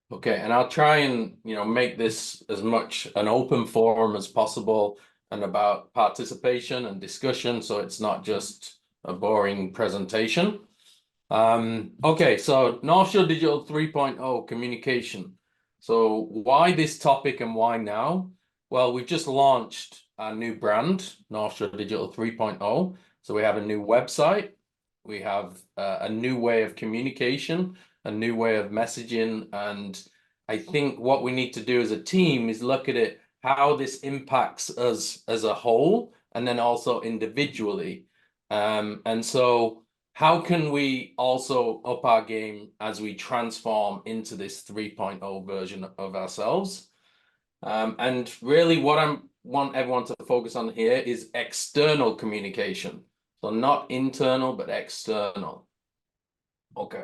Okay, and I'll try and, make this as much an open forum as possible and about participation and discussion, so it's not just a boring presentation. Okay, so North Shore Digital 3.0 communication. So why this topic and why now? Well, we've just launched our new brand, North Shore Digital 3.0. So we have a new website, we have a new way of communication, a new way of messaging, and I think what we need to do as a team is look at it, how this impacts us as a whole, and then also individually. And so how can we also up our game as we transform into this 3.0 version of ourselves? And really what I want everyone to focus on here is external communication. So not internal, but external. Okay.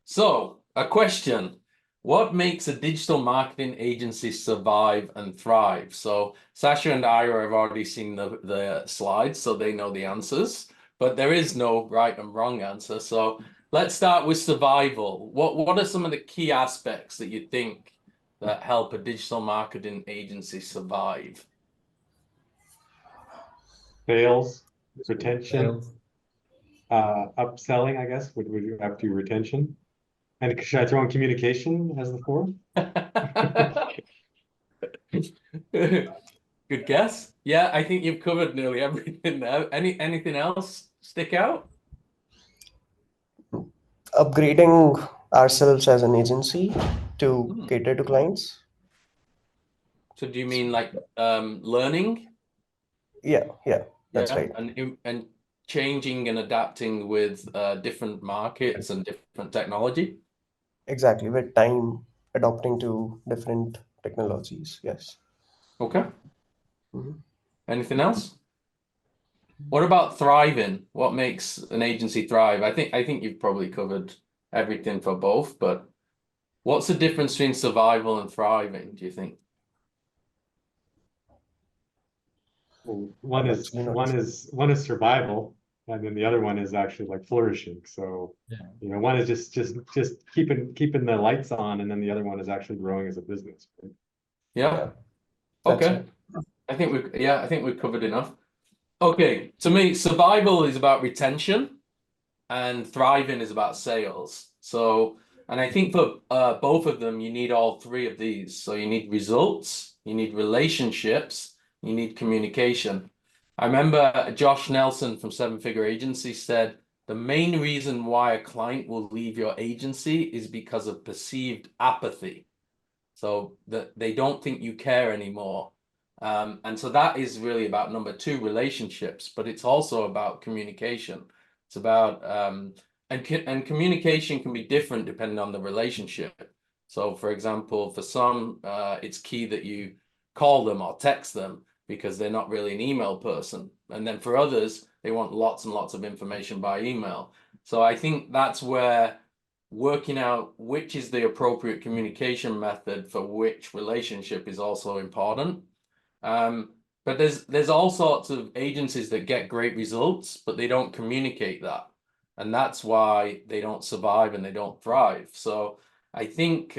So a question. What makes a digital marketing agency survive and thrive? So Sasha and Ira have already seen the slides, so they know the answers, but there is no right and wrong answer. So let's start with survival. What are some of the key aspects that you think that help a digital marketing agency survive? Sales, retention, upselling, I guess, would you have to retention? And should I throw in communication as the fourth? Good guess. Yeah, I think you've covered nearly everything there. Anything else stick out? Upgrading ourselves as an agency to Hmm. cater to clients. So do you mean like learning? Yeah, that's Yeah, right. and changing and adapting with different markets and different technology? Exactly. With time adopting to different technologies. Yes. Okay. Mhm. Anything else? What about thriving? What makes an agency thrive? I think you've probably covered everything for both, but what's the difference between survival and thriving, do you think? Well, I'm actually not. one is survival, and then the other one is actually like flourishing. So, one is just keeping the lights on, and then the other one is actually growing as a business. Right? Yeah. Yeah, that's Okay. right. I think we've covered enough. Okay. To me, survival is about retention and thriving is about sales. So, and I think for both of them, you need all three of these. So you need results, you need relationships, you need communication. I remember Josh Nelson from Seven Figure Agency said the main reason why a client will leave your agency is because of perceived apathy. So that they don't think you care anymore. And so that is really about number two, relationships, but it's also about communication. It's about and communication can be different depending on the relationship. So, for example, for some, it's key that you call them or text them because they're not really an email person. And then for others, they want lots and lots of information by email. So I think that's where working out which is the appropriate communication method for which relationship is also important. But there's all sorts of agencies that get great results, but they don't communicate that. And that's why they don't survive and they don't thrive. So I think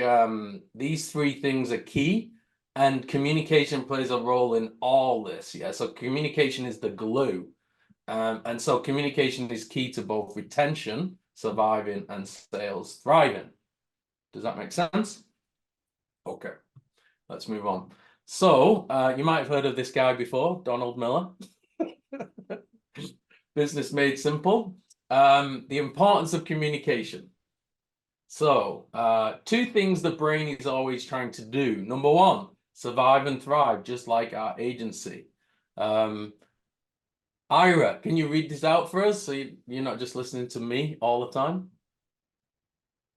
these three things are key, and communication plays a role in all this. Yeah. So communication is the glue. And so communication is key to both retention, surviving, and sales thriving. Does that make sense? Okay, let's move on. So you might have heard of this guy before, Donald Miller. Business Made Simple. The importance of communication. So two things the brain is always trying to do. Number one, survive and thrive, just like our agency. Ira, can you read this out for us so you're not just listening to me all the time?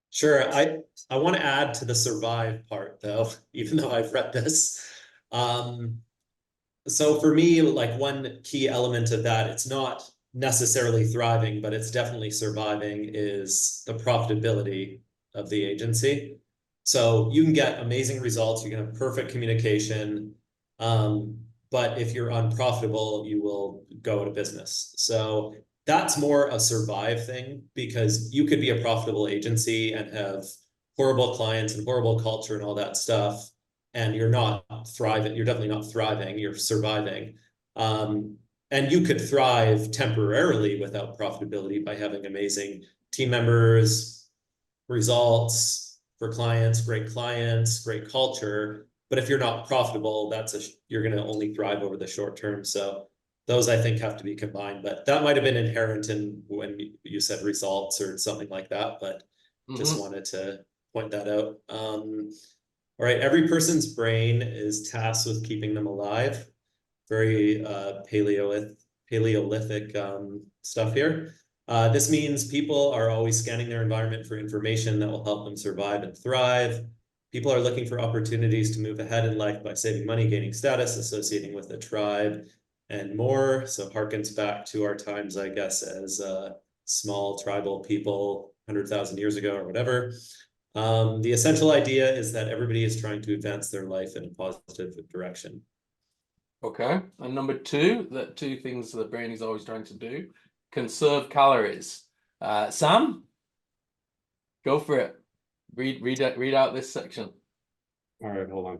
Sure. I want to add to the survive part though, even though I've read this. So for me, like one key element of that, it's not necessarily thriving, but it's definitely surviving, is the profitability of the agency. So you can get amazing results, you can have perfect communication, but if you're unprofitable, you will go out of business. So that's more a survive thing, because you could be a profitable agency and have horrible clients and horrible culture and all that stuff, and you're not thriving, you're definitely not thriving, you're surviving. And you could thrive temporarily without profitability by having amazing team members, results for clients, great culture. But if you're not profitable, you're going to only thrive over the short term. So those I think have to be combined, but that might have been inherent in when you said results or something like that, but just wanted to point that out. All right, every person's brain is tasked with keeping them alive. Very Paleolithic stuff here. This means people are always scanning their environment for information that will help them survive and thrive. People are looking for opportunities to move ahead in life by saving money, gaining status, associating with a tribe, and more. So harkens back to our times, I guess, as small tribal people 100,000 years ago or whatever. The essential idea is that everybody is trying to advance their life in a positive direction. Okay, and number two, that two things the brain is always trying to do: conserve calories. Sam, go for it. Read out this section. All right, hold on.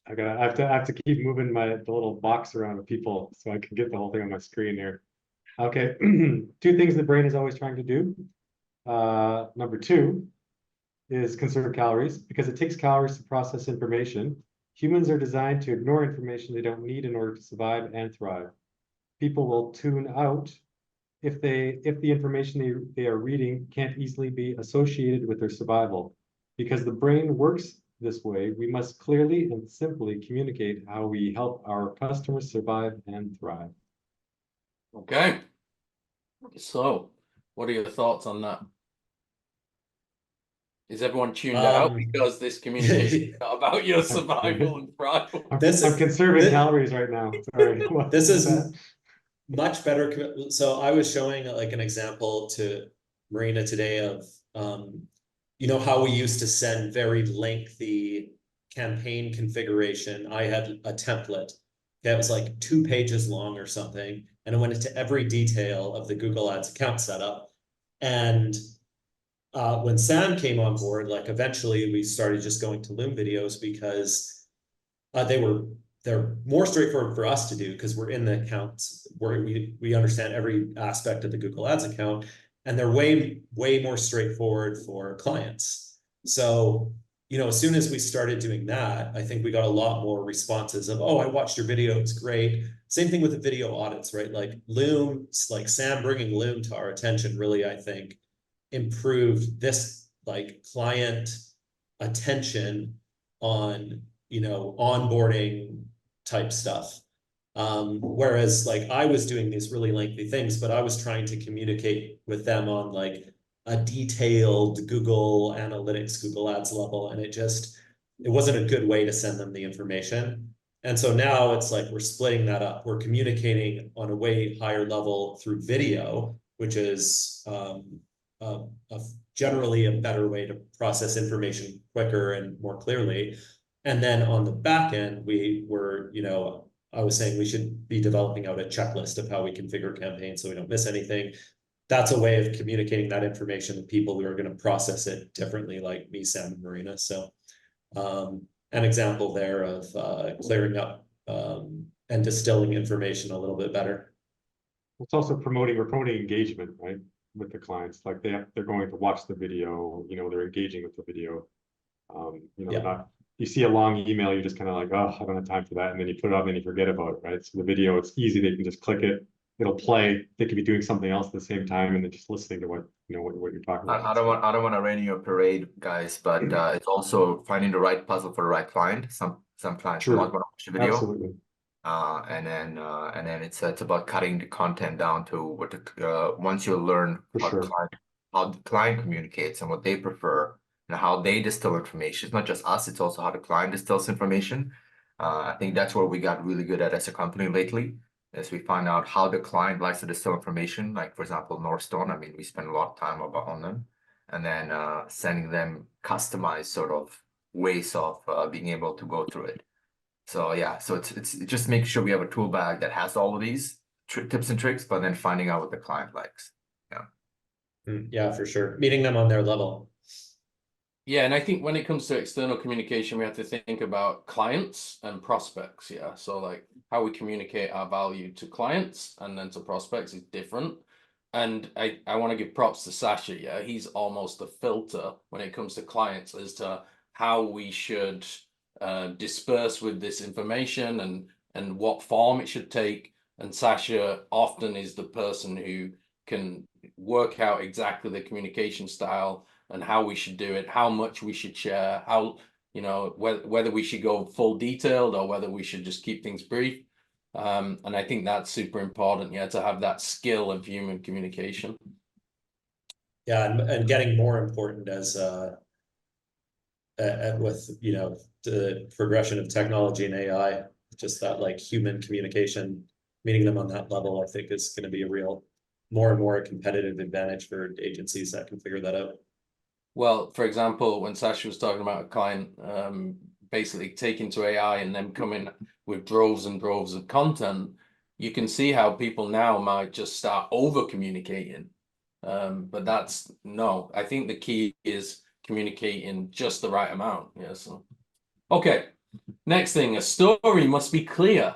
I have to keep moving the little box around with people so I can get the whole thing on my screen here. Okay, two things the brain is always trying to do. Number two is conserve calories because it takes calories to process information. Humans are designed to ignore information they don't need in order to survive and thrive. People will tune out if the information they are reading can't easily be associated with their survival. Because the brain works this way, we must clearly and simply communicate how we help our customers survive and thrive. Okay. So, what are your thoughts on that? Is everyone tuned out because this communication is not about your survival and thrival? I'm conserving calories right now. Sorry. This is much better. So I was showing like an example to Marina today of, you know, how we used to send very lengthy campaign configuration. I had a template that was like 2 pages long or something, and it went into every detail of the Google Ads account setup. And when Sam came on board, like eventually we started just going to Loom videos because they're more straightforward for us to do because we're in the accounts where we understand every aspect of the Google Ads account, and they're way more straightforward for clients. So, you know, as soon as we started doing that, I think we got a lot more responses of, oh, I watched your video, it's great. Same thing with the video audits, right? Like Loom, like Sam bringing Loom to our attention really, I think, improved this like client attention on, you know, onboarding type stuff. Whereas like I was doing these really lengthy things, but I was trying to communicate with them on like a detailed Google Analytics, Google Ads level, and it wasn't a good way to send them the information. And so now it's like we're splitting that up. We're communicating on a way higher level through video, which is generally a better way to process information quicker and more clearly. And then on the back end, we were, you know, I was saying we should be developing out a checklist of how we configure campaigns so we don't miss anything. That's a way of communicating that information to people who are going to process it differently, like me, Sam, and Marina. So an example there of clearing up and distilling information a little bit better. It's also we're promoting engagement, right, with the clients. Like they're going to watch the video, you know, they're engaging with the video. You know, you see a long email, you're just kind of like, oh, I don't have time for that. And then you put it up and then you forget about it, right? So the video, it's easy. They can just click it. It'll play. They could be doing something else at the same time and then just listening to what you're talking about. I don't want to rain your parade, guys, but it's also finding the right puzzle for the right client. Some clients want to watch the video. Absolutely. And then it's about cutting the content down to what once you learn how the client communicates and what they prefer and how they distill information. It's not just us, it's also how the client distills information. I think that's what we got really good at as a company lately, as we find out how the client likes to distill information. Like, for example, Northstone, I mean, we spend a lot of time on them, and then sending them customized sort of ways of being able to go through it. So yeah, so it's just making sure we have a tool bag that has all of these tips and tricks, but then finding out what the client likes. Yeah, for sure. Meeting them on their level. Yeah, and I think when it comes to external communication, we have to think about clients and prospects. Yeah, so like how we communicate our value to clients and then to prospects is different. And I want to give props to Sasha. Yeah, he's almost a filter when it comes to clients as to how we should disperse with this information and what form it should take. And Sasha often is the person who can work out exactly the communication style and how we should do it, how much we should share, how, you know, whether we should go full detailed or whether we should just keep things brief. And I think that's super important, yeah, to have that skill of human communication. Yeah, and getting more important as with, you know, the progression of technology and AI, just that like human communication, meeting them on that level, I think is going to be a real more and more competitive advantage for agencies that can figure that out. Well, for example, when Sasha was talking about a client basically taking to AI and then coming with droves and droves of content, you can see how people now might just start over communicating. But that's no, I think the key is communicating just the right amount. Yeah. So, okay. Next thing, a story must be clear.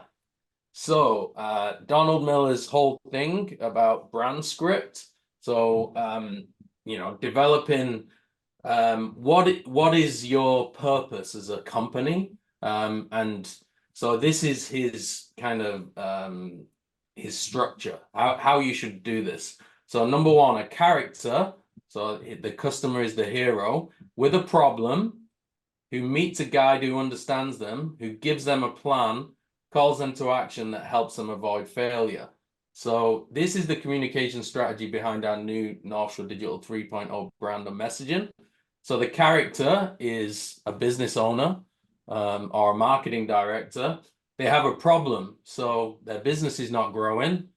So, Donald Miller's whole thing about brand script. So, you know, developing what is your purpose as a company? And so this is his kind of his structure, how you should do this. So number one, a character. So the customer is the hero with a problem, who meets a guide who understands them, who gives them a plan, calls them to action that helps them avoid failure. So this is the communication strategy behind our new North Shore Digital 3.0 brand and messaging. So the character is a business owner or a marketing director. They have a problem. So their business is not growing.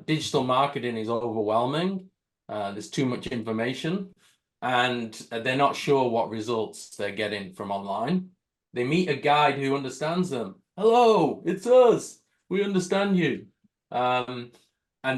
Digital marketing is overwhelming. There's too much information and they're not sure what results they're getting from online. They meet a guide who understands them. Hello, it's us. We understand you. And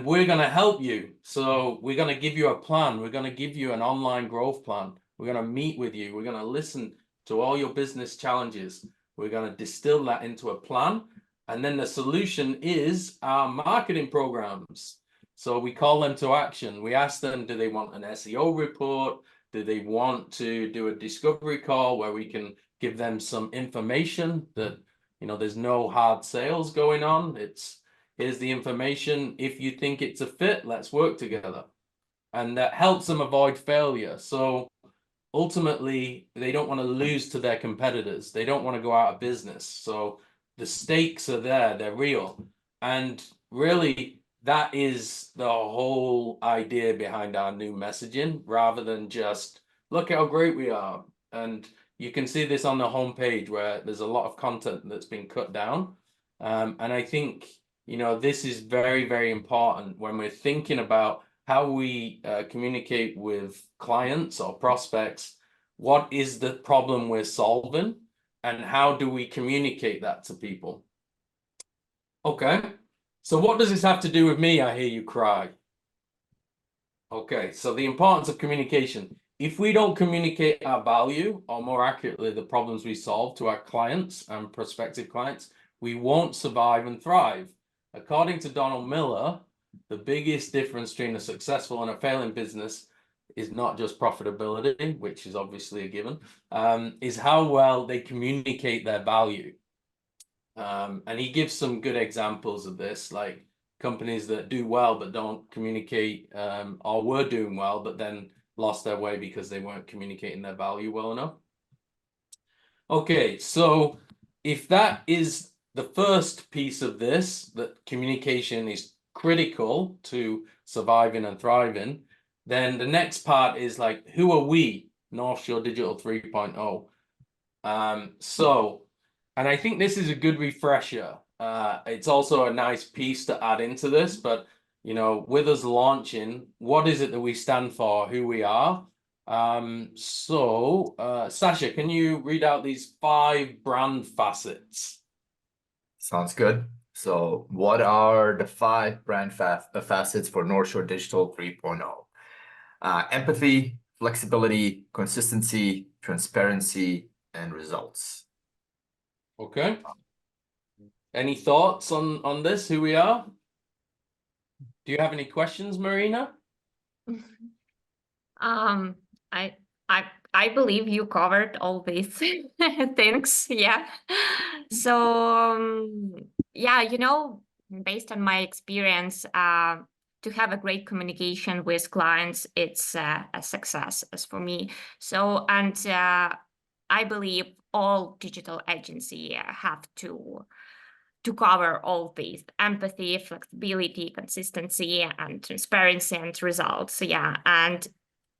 we're going to help you. So we're going to give you a plan. We're going to give you an online growth plan. We're going to meet with you. We're going to listen to all your business challenges. We're going to distill that into a plan. And then the solution is our marketing programs. So we call them to action. We ask them, do they want an SEO report? Do they want to do a discovery call where we can give them some information that, you know, there's no hard sales going on. It's here's the information. If you think it's a fit, let's work together. And that helps them avoid failure. So ultimately, they don't want to lose to their competitors. They don't want to go out of business. So the stakes are there, they're real. And really, that is the whole idea behind our new messaging, rather than just look how great we are. And you can see this on the homepage where there's a lot of content that's been cut down. And I think, you know, this is very, very important when we're thinking about how we communicate with clients or prospects. What is the problem we're solving and how do we communicate that to people? Okay, so what does this have to do with me? I hear you cry. Okay, so the importance of communication. If we don't communicate our value, or more accurately, the problems we solve to our clients and prospective clients, we won't survive and thrive. According to Donald Miller, the biggest difference between a successful and a failing business is not just profitability, which is obviously a given, is how well they communicate their value. And he gives some good examples of this, like companies that do well but don't communicate, or were doing well but then lost their way because they weren't communicating their value well enough. Okay, so if that is the first piece of this, that communication is critical to surviving and thriving, then the next part is like, who are we, North Shore Digital 3.0? And I think this is a good refresher. It's also a nice piece to add into this, but you know, with us launching, what is it that we stand for, who we are? Sasha, can you read out these 5 brand facets? Sounds good. So what are the 5 brand facets for North Shore Digital 3.0? Empathy, flexibility, consistency, transparency, and results. Okay. Any thoughts on this? Who we are? Do you have any questions, Marina? Um, I I I believe you covered all these things. Yeah. So yeah, based on my experience, to have a great communication with clients, it's a success as for me. So and I believe all digital agency have to cover all these: empathy, flexibility, consistency, and transparency and results. Yeah, and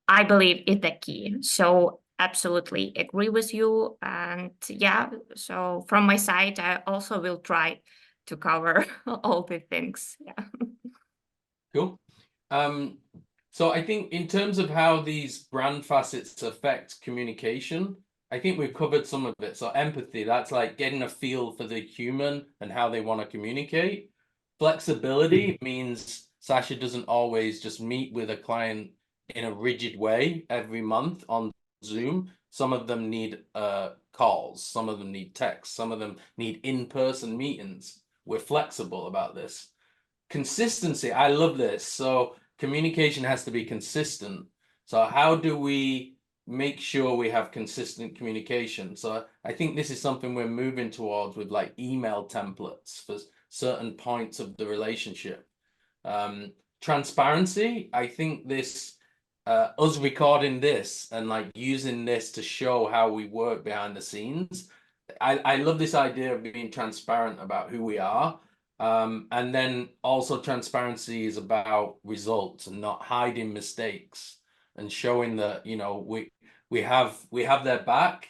I believe it's the key. So absolutely agree with you. And yeah, so from my side, I also will try to cover all the things. Yeah. Cool. So I think in terms of how these brand facets affect communication, I think we've covered some of it. So empathy, that's like getting a feel for the human and how they want to communicate. Flexibility means Sasha doesn't always just meet with a client in a rigid way every month on Zoom. Some of them need calls, some of them need texts, some of them need in-person meetings. We're flexible about this. Consistency, I love this. So communication has to be consistent. So how do we make sure we have consistent communication? So I think this is something we're moving towards with like email templates for certain points of the relationship. Transparency, I think this us recording this and like using this to show how we work behind the scenes. I love this idea of being transparent about who we are. And then also transparency is about results and not hiding mistakes and showing that, we have their back.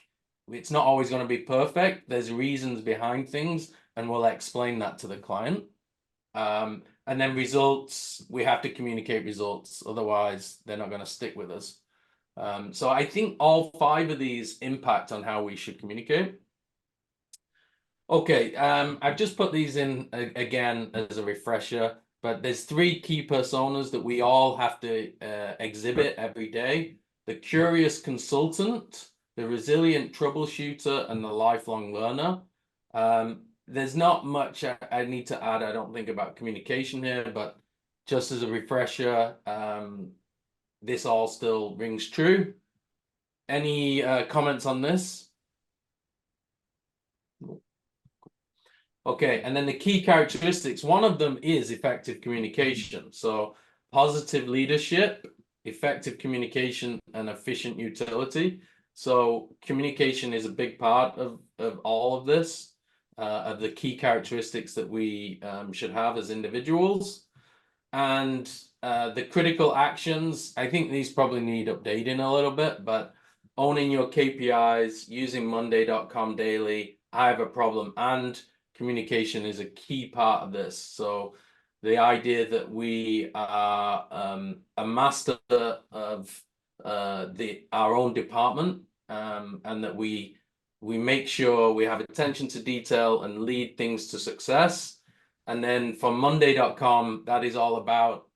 It's not always going to be perfect. There's reasons behind things, and we'll explain that to the client. And then results, we have to communicate results, otherwise they're not going to stick with us. So I think all 5 of these impact on how we should communicate. Okay, I've just put these in again as a refresher, but there's 3 key personas that we all have to exhibit every day: the curious consultant, the resilient troubleshooter, and the lifelong learner. There's not much I need to add, I don't think, about communication here, but just as a refresher, this all still rings true. Any comments on this? Okay, and then the key characteristics, one of them is effective communication. So positive leadership, effective communication, and efficient utility. So communication is a big part of all of this, of the key characteristics that we should have as individuals. And the critical actions, I think these probably need updating a little bit, but owning your KPIs, using Monday.com daily, I have a problem, and communication is a key part of this. So the idea that we are a master of our own department, and that we make sure we have attention to detail and lead things to success. And then for Monday.com, that is all about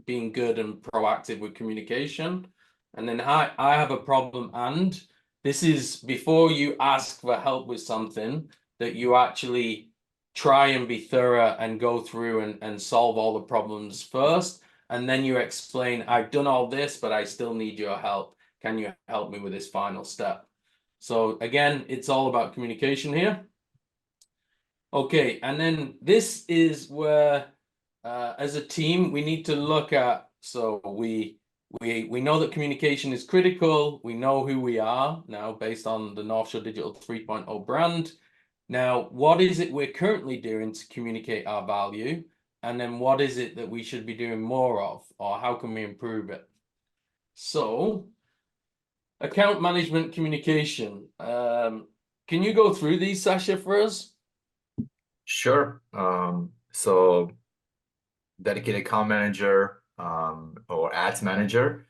being good and proactive with communication. And then I have a problem, and this is before you ask for help with something, that you actually try and be thorough and go through and solve all the problems first. And then you explain, I've done all this, but I still need your help. Can you help me with this final step? So again, it's all about communication here. Okay, and then this is where, as a team, we need to look at, so we know that communication is critical. We know who we are now based on the North Shore Digital 3.0 brand. Now, what is it we're currently doing to communicate our value? And then what is it that we should be doing more of, or how can we improve it? So, account management communication. Can you go through these, Sasha, for us? Sure. So dedicated account manager, or ads manager.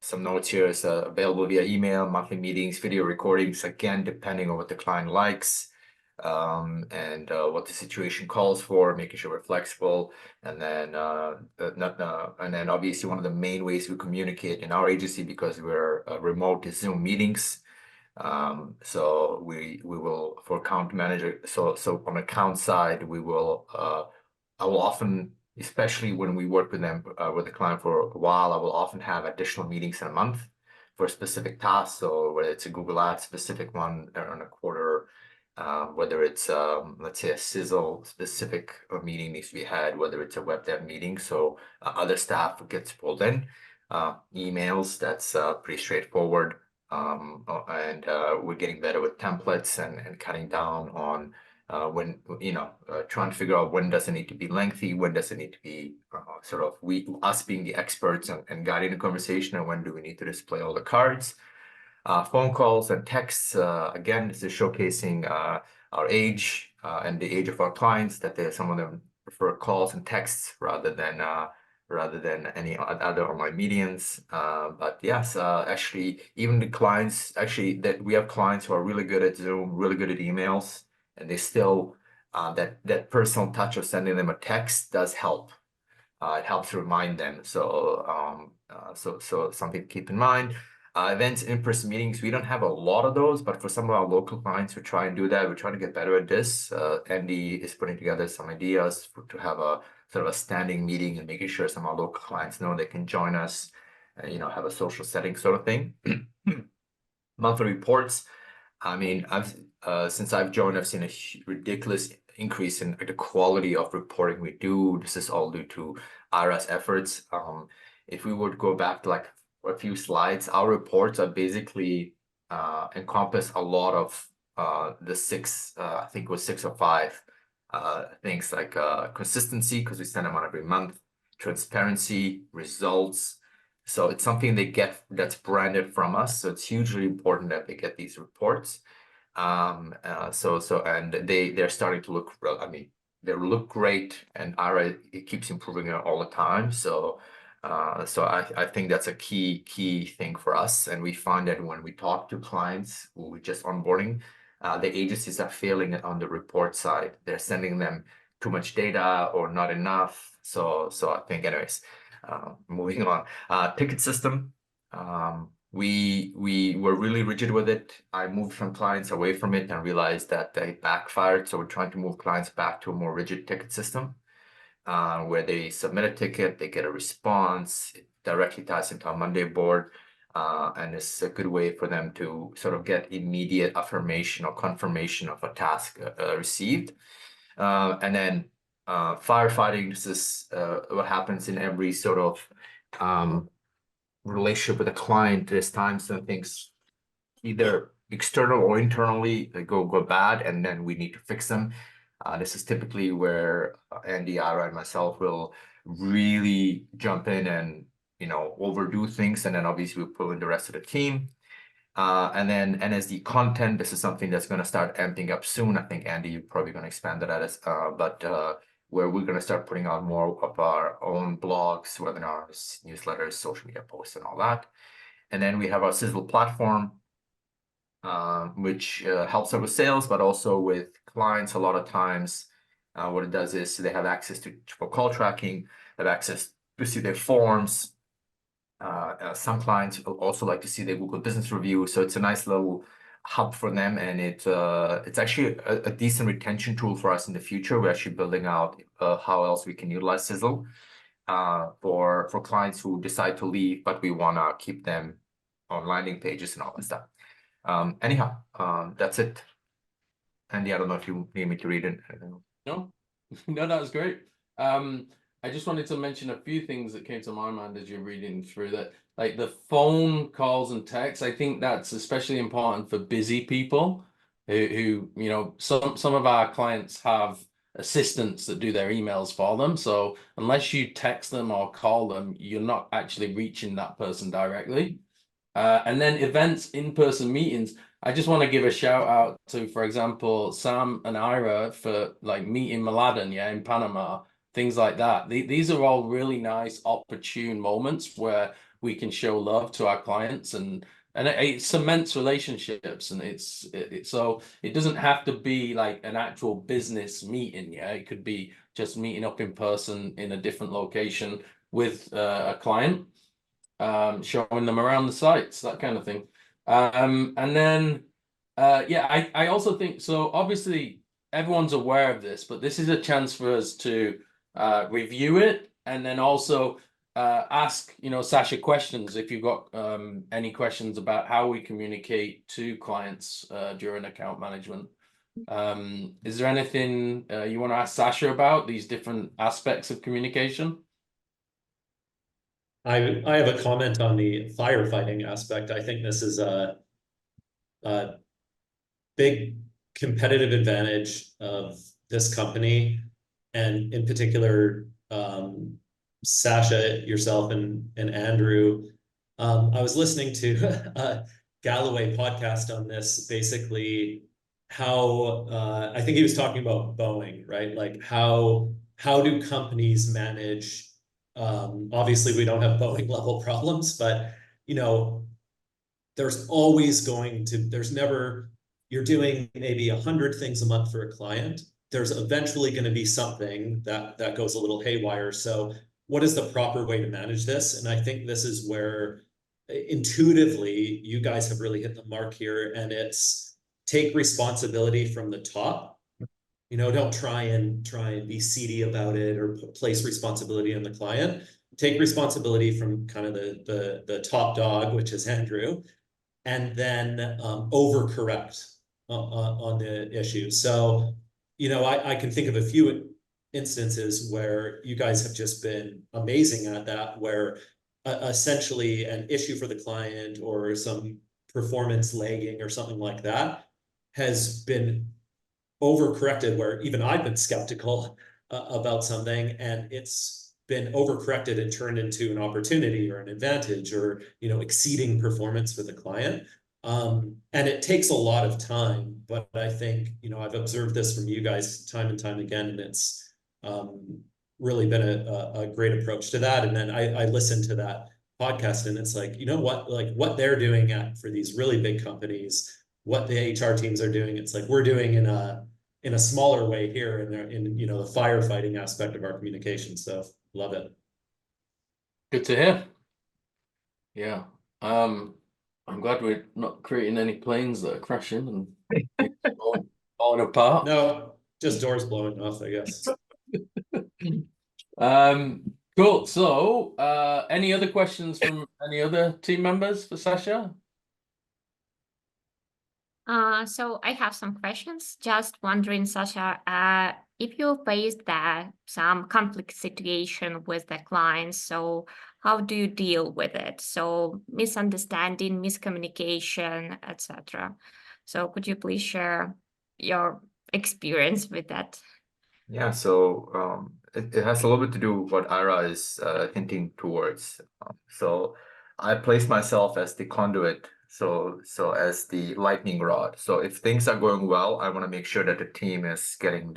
Some notes here is available via email, monthly meetings, video recordings, again, depending on what the client likes. and what the situation calls for, making sure we're flexible. And then obviously one of the main ways we communicate in our agency, because we're remote, is Zoom meetings. So we will, for account manager, so on account side, we will I will often, especially when we work with them with the client for a while, I will often have additional meetings in a month for specific tasks. So whether it's a Google Ads specific one on a quarter, whether it's let's say a sizzle specific meeting needs to be had, whether it's a web dev meeting, so other staff gets pulled in. Emails, that's pretty straightforward. And we're getting better with templates and cutting down on when, trying to figure out when does it need to be lengthy, when does it need to be sort of us being the experts and guiding the conversation, and when do we need to display all the cards. Phone calls and texts, again, this is showcasing our age and the age of our clients, that some of them prefer calls and texts rather than any other online mediums. But yes, actually, even the clients, actually, that we have clients who are really good at Zoom, really good at emails, and they still, that personal touch of sending them a text does help. It helps remind them. So something to keep in mind. Events, in-person meetings, we don't have a lot of those, but for some of our local clients, we try and do that. We're trying to get better at this. Andy is putting together some ideas to have a sort of a standing meeting and making sure some of our local clients know they can join us, have a social setting sort of thing. Monthly reports. I mean, since I've joined, I've seen a ridiculous increase in the quality of reporting we do. This is all due to IRA's efforts. If we would go back to like a few slides, our reports are basically encompass a lot of the six, I think it was 6 or 5 things, like consistency, because we send them out every month, transparency, results. So it's something they get that's branded from us. So it's hugely important that they get these reports. And they're starting to look, I mean, they look great, and IRA, it keeps improving it all the time. So I think that's a key thing for us. And we find that when we talk to clients who we just onboarding, the agencies are failing on the report side. They're sending them too much data or not enough. So I think, anyways, moving on. Ticket system. We were really rigid with it. I moved from clients away from it and realized that they backfired. So we're trying to move clients back to a more rigid ticket system, where they submit a ticket, they get a response, it directly ties into our Monday board. And it's a good way for them to sort of get immediate affirmation or confirmation of a task received. And then firefighting, this is what happens in every sort of relationship with a client. There's times when things either external or internally they go bad, and then we need to fix them. This is typically where Andy, Ira, and myself will really jump in and overdo things, and then obviously we pull in the rest of the team. And then NSD content, this is something that's going to start amping up soon. I think, Andy, you're probably going to expand that as where we're going to start putting out more of our own blogs, webinars, newsletters, social media posts, and all that. And then we have our Sizzle platform, which helps us with sales, but also with clients. A lot of times, what it does is they have access to for call tracking, they have access to see their forms. Some clients also like to see their Google Business Review, so it's a nice little hub for them, and it's actually a decent retention tool for us in the future. We're actually building out how else we can utilize Sizzle for clients who decide to leave, but we want to keep them on landing pages and all that stuff. Anyhow, that's it. Andy, I don't know if you need me to read it. No, that was great. I just wanted to mention a few things that came to my mind as you're reading through that, like the phone calls and texts. I think that's especially important for busy people who some of our clients have assistants that do their emails for them. So unless you text them or call them, you're not actually reaching that person directly. And then events, in-person meetings. I just want to give a shout out to, for example, Sam and Ira for like meeting Mladen, in Panama, things like that. These are all really nice, opportune moments where we can show love to our clients and and it cements relationships, and so it doesn't have to be like an actual business meeting. Yeah, it could be just meeting up in person in a different location with a client, showing them around the sites, that kind of thing. And then yeah, I also think so. Obviously, everyone's aware of this, but this is a chance for us to review it, and then also ask, Sasha, questions if you've got any questions about how we communicate to clients during account management. Is there anything you want to ask Sasha about these different aspects of communication? I have a comment on the firefighting aspect. I think this is a big competitive advantage of this company, and in particular, Sasha, yourself, and Andrew. I was listening to a Galloway podcast on this, basically how I think he was talking about Boeing, right? Like how do companies manage? Obviously, we don't have Boeing level problems, but there's always there's never, you're doing maybe 100 things a month for a client. There's eventually going to be something that goes a little haywire. So what is the proper way to manage this? And I think this is where intuitively you guys have really hit the mark here, and it's take responsibility from the top. Don't try and be seedy about it or place responsibility on the client. Take responsibility from kind of the top dog, which is Andrew, and then overcorrect on the issue. So, I can think of a few instances where you guys have just been amazing at that, where essentially an issue for the client or some performance lagging or something like that has been overcorrected, where even I've been skeptical about something, and it's been overcorrected and turned into an opportunity or an advantage, or exceeding performance for the client. And it takes a lot of time, but I think I've observed this from you guys time and time again, and it's really been a great approach to that. And then I listened to that podcast, and it's like, what they're doing for these really big companies, what the HR teams are doing, it's like we're doing in a smaller way here in the firefighting aspect of our communication. So love it. Good to hear. Yeah. I'm glad we're not creating any planes that are crashing and falling apart. No, just doors blowing off, I guess. Cool. So, any other questions from any other team members for Sasha? So I have some questions. Just wondering, Sasha, if you faced some conflict situation with the clients, so how do you deal with it? So misunderstanding, miscommunication, etc. So could you please share your experience with that? Yeah, so it has a little bit to do with what Ira is hinting towards. So I place myself as the conduit, so as the lightning rod. So if things are going well, I want to make sure that the team is getting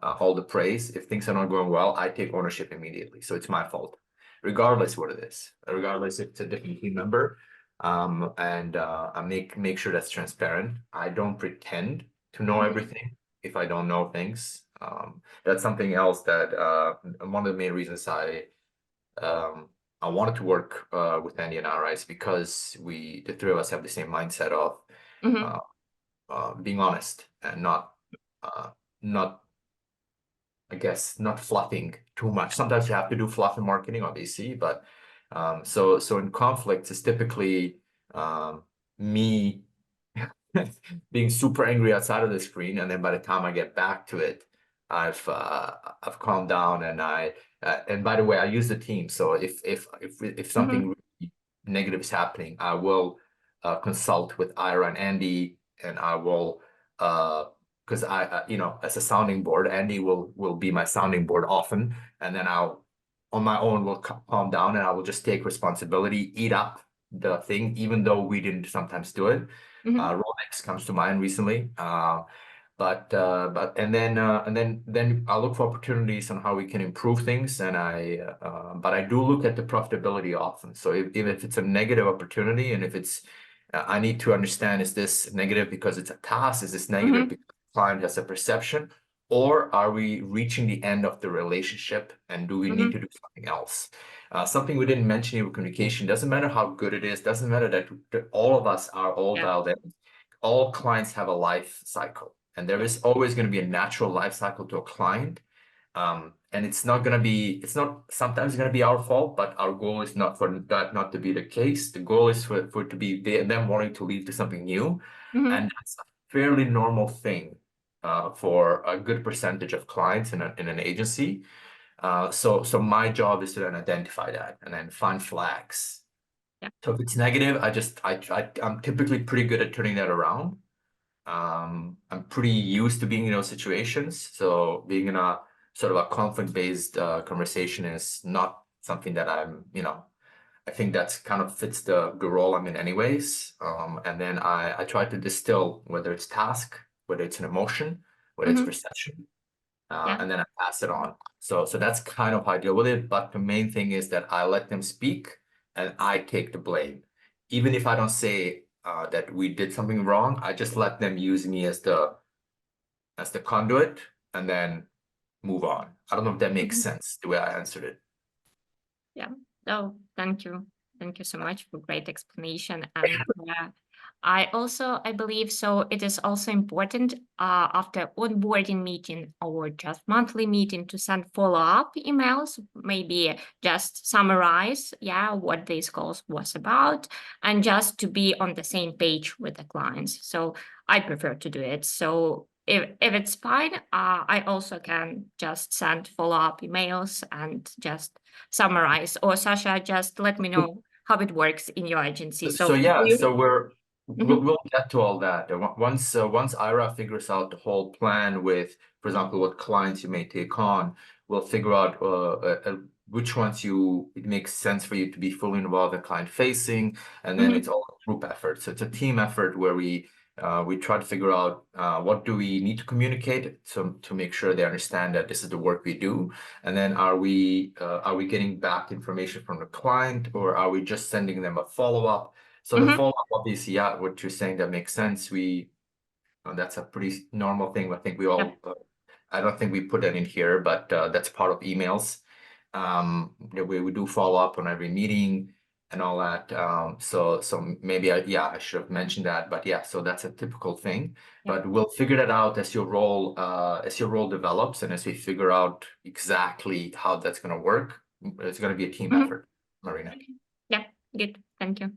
all the praise. If things are not going well, I take ownership immediately. So it's my fault, regardless what it is, regardless if it's a different team member. And I make sure that's transparent. I don't pretend to know everything if I don't know things. That's something else that one of the main reasons I wanted to work with Andy and Ira is because the three of us have the same mindset of being honest and not I guess not fluffing too much. Sometimes you have to do fluff in marketing, obviously, but so in conflicts, it's typically me being super angry outside of the screen, and then by the time I get back to it, I've calmed down, and and by the way, I use the team. So if something really negative is happening, I will consult with Ira and Andy, and I will because I as a sounding board, Andy will be my sounding board often, and then I'll on my own will calm down, and I will just take responsibility, eat up the thing, even though we didn't sometimes do it. Rolex comes to mind recently. and then I'll look for opportunities on how we can improve things, and but I do look at the profitability often. So if it's a negative opportunity, and if it's I need to understand, is this negative because it's a task? Is this negative because the client has a perception? Or are we reaching the end of the relationship, and do we need to do something else? Something we didn't mention in communication, doesn't matter how good it is, doesn't matter that all of us are all dialed in. All clients have a life cycle, and there is always going to be a natural life cycle to a client. And it's not sometimes going to be our fault, but our goal is not for that not to be the case. The goal is for it to be them wanting to lead to something new. And that's a fairly normal thing for a good percentage of clients in an agency. So my job is to then identify that and then find flags. So if it's negative, I'm typically pretty good at turning that around. I'm pretty used to being in those situations. So being in a sort of a conflict-based conversation is not something that I think that's kind of fits the role I'm in anyways. And then I try to distill whether it's task, whether it's an emotion, whether it's perception, and then I pass it on. So that's kind of how I deal with it. But the main thing is that I let them speak and I take the blame. Even if I don't say that we did something wrong, I just let them use me as the conduit and then move on. I don't know if that makes sense, the way I answered it. Yeah. Oh, thank you. Thank you so much for great explanation. And I believe so it is also important after onboarding meeting or just monthly meeting to send follow-up emails, maybe just summarize, what this calls was about, and just to be on the same page with the clients. So I prefer to do it. So if it's fine, I also can just send follow-up emails and just summarize. Or Sasha, just let me know how it works in your agency. So we'll get to all that. And once Ira figures out the whole plan with, for example, what clients you may take on, we'll figure out which ones it makes sense for you to be fully involved in client facing, and then it's all a group effort. So it's a team effort where we try to figure out what do we need to communicate to make sure they understand that this is the work we do, and then are we getting back information from the client, or are we just sending them a follow-up? So the follow-up, obviously, what you're saying, that makes sense. That's a pretty normal thing. I think we all. I don't think we put that in here, but that's part of emails. We do follow up on every meeting and all that. So maybe I should have mentioned that, but so that's a typical thing. But we'll figure that out as your role develops, and as we figure out exactly how that's going to work. It's going to be a team effort, Marina. Yeah, good. Thank you.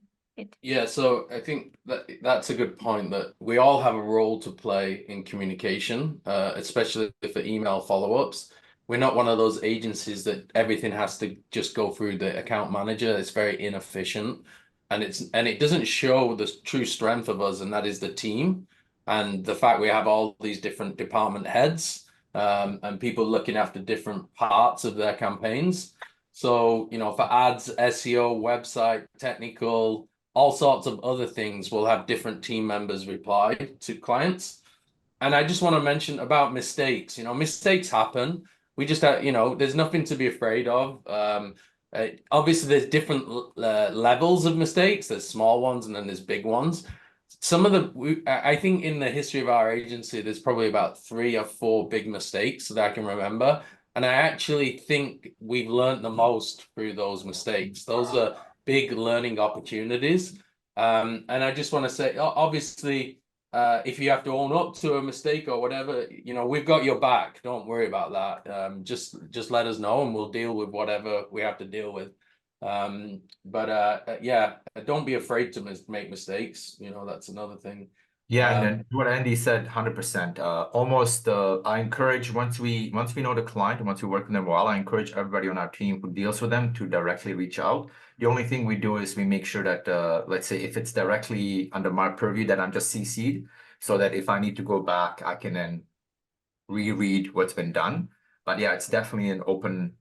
Yeah, so I think that's a good point, that we all have a role to play in communication, especially for email follow-ups. We're not one of those agencies that everything has to just go through the account manager. It's very inefficient, and it doesn't show the true strength of us, and that is the team, and the fact we have all these different department heads, and people looking after different parts of their campaigns. So, for ads, SEO, website, technical, all sorts of other things, will have different team members reply to clients. And I just want to mention about mistakes. Mistakes happen. We just have, there's nothing to be afraid of. Obviously, there's different levels of mistakes. There's small ones and then there's big ones. I think in the history of our agency, there's probably about 3 or 4 big mistakes that I can remember. And I actually think we've learned the most through those mistakes. Those are big learning opportunities. And I just want to say, obviously, if you have to own up to a mistake or whatever, we've got your back. Don't worry about that. Just let us know and we'll deal with whatever we have to deal with. Don't be afraid to make mistakes. That's another thing. Yeah, and then what Andy said, 100%. Almost, I encourage, once we know the client and once we work with them well, I encourage everybody on our team who deals with them to directly reach out. The only thing we do is we make sure that, let's say, if it's directly under my purview, that I'm just CC'd, so that if I need to go back, I can then reread what's been done. But yeah, it's definitely an open,